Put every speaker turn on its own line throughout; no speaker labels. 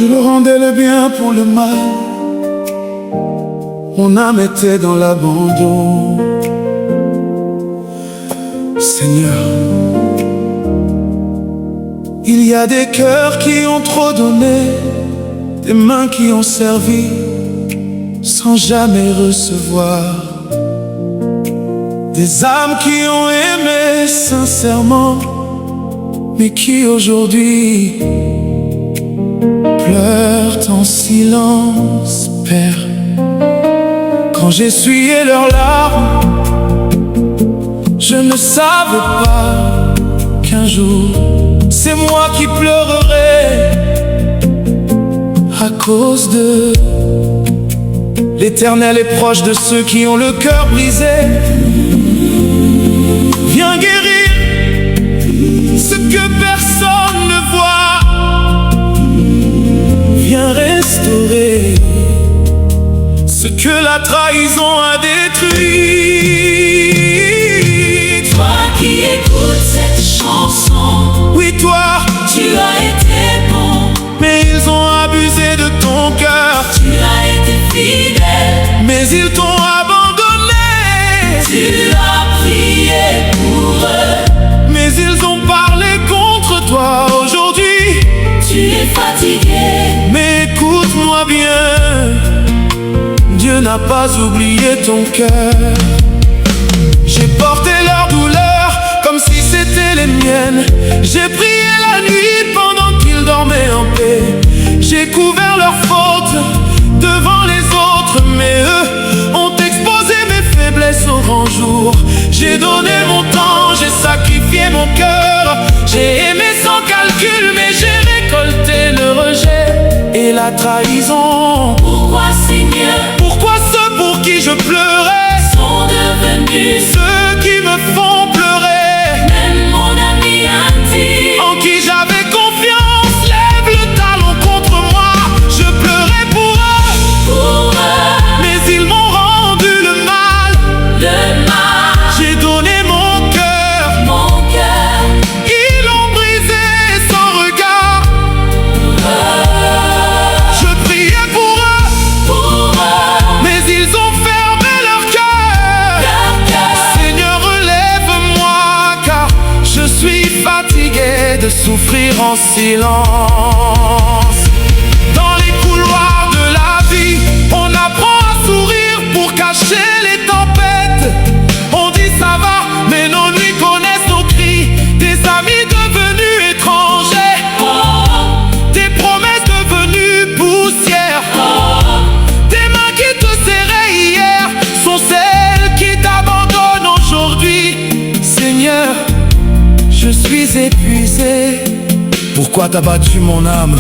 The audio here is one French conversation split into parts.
Je le rendais le bien pour le mal. Mon âme était dans l'abandon. Seigneur, il y a des cœurs qui ont trop donné, des mains qui ont servi sans jamais recevoir, des âmes qui ont aimé sincèrement, mais qui aujourd'hui pleurent en silence, Père. Quand j'essuyais leurs larmes, je ne savais pas qu'un jour c'est moi qui pleurerai à cause d'eux. L'Éternel est proche de ceux qui ont le cœur brisé. Viens guérir ce que personne ne voit. Viens restaurer ce que la trahison a détruit.
Toi qui écoutes cette chanson,
oui toi,
tu as été bon,
mais ils ont abusé de ton cœur.
tu as été fidèle,
Mais ils t'ont abandonné.
tu as prié pour eux,
Mais ils ont parlé contre toi. Aujourd'hui,
tu es fatigué,
mais écoute-moi bien, Dieu n'a pas oublié ton cœur. J'ai porté leur douleur comme si c'était les miennes. J'ai prié la nuit pendant qu'ils dormaient en paix. J'ai couvert leurs fautes devant les autres, mais eux ont exposé mes faiblesses au grand jour. J'ai donné mon temps, j'ai sacrifié mon cœur. J'ai aimé sans calcul, mais j'ai récolté le rejet et la trahison.
pourquoi Seigneur,
Pourquoi ceux pour qui je pleurais,
sont devenus
ceux qui me font pleurer,
même mon ami intime,
en qui j'avais confiance, lève le talon contre moi. Je pleurais pour eux, mais ils m'ont rendu le mal.
le mal,
J'ai donné mon cœur,
mon cœur,
ils l'ont brisé sans regard. Je priais pour eux, mais ils ont fermé leur cœur. Seigneur, relève-moi, car je suis fatigué de souffrir en silence. Dans les couloirs de la vie, on apprend à sourire pour cacher les tempêtes. On dit ça va, mais nos nuits connaissent nos cris. Des amis devenus étrangers, des promesses devenues poussière. Tes mains qui te serraient hier sont celles qui t'abandonnent aujourd'hui. Seigneur, je suis épuisé. Pourquoi t'as battu mon âme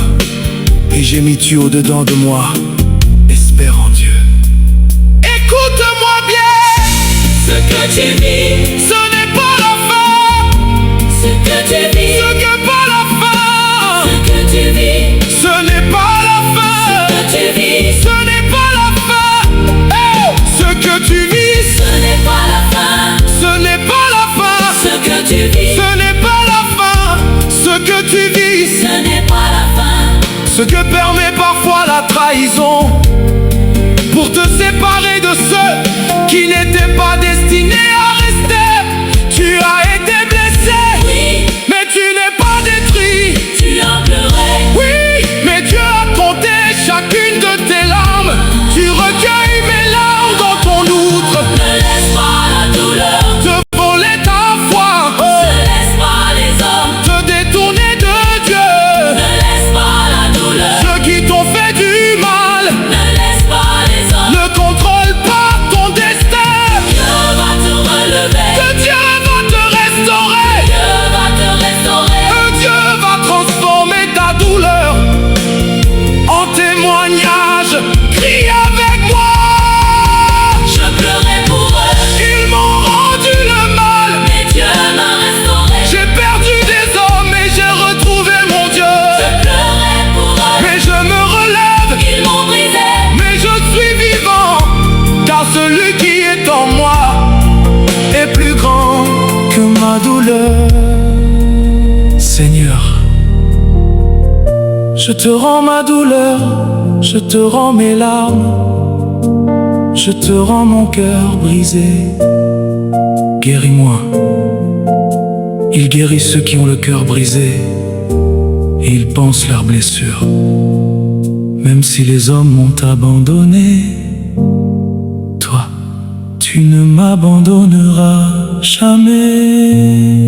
et j'ai mis tu au-dedans de moi? Espère en Dieu. Écoute-moi bien,
ce que tu vis,
ce n'est pas la fin.
ce que tu vis,
Ce n'est pas la fin.
ce que tu vis,
Ce n'est pas la fin.
ce que tu vis,
Ce n'est pas la fin. Hey, ce que tu vis,
ce n'est pas la fin,
ce n'est pas la fin.
ce que tu vis,
Ce n'est pas la fin. Ce que tu vis,
ce n'est pas la fin,
ce que permet parfois la trahison, pour te séparer de ceux qui n'étaient pas destinés à rester. Tu as été blessé,
oui,
mais tu n'es pas détruit.
tu as pleuré,
Oui, mais Dieu a compté chacune de tes larmes. Tu recueilles mes larmes dans ton outre.
ne laisse pas la douleur,
Te voler ta foi,
ne laisse pas les hommes,
te détourner de Dieu.
ne laisse pas la douleur,
Ceux qui t'ont fait du mal
ne laisse pas les hommes,
ne contrôlent pas ton destin.
Dieu va te relever,
Que Dieu va te restaurer.
Dieu va te restaurer,
Que Dieu va transformer ta douleur en témoignage. Crie avec moi.
je pleurais pour eux,
Ils m'ont rendu le mal.
mais Dieu m'a restauré,
J'ai perdu des hommes, mais j'ai retrouvé mon Dieu.
je pleurais pour eux,
Mais je me relève,
ils m'ont brisé,
mais je suis vivant, car celui qui est en moi est plus grand que ma douleur. Seigneur, je Je te rends ma douleur, je te rends mes larmes, je te rends mon cœur brisé. Guéris-moi. Il guérit ceux qui ont le cœur brisé, et ils pansent leurs blessures. Même si les hommes m'ont abandonné, toi, tu ne m'abandonneras jamais.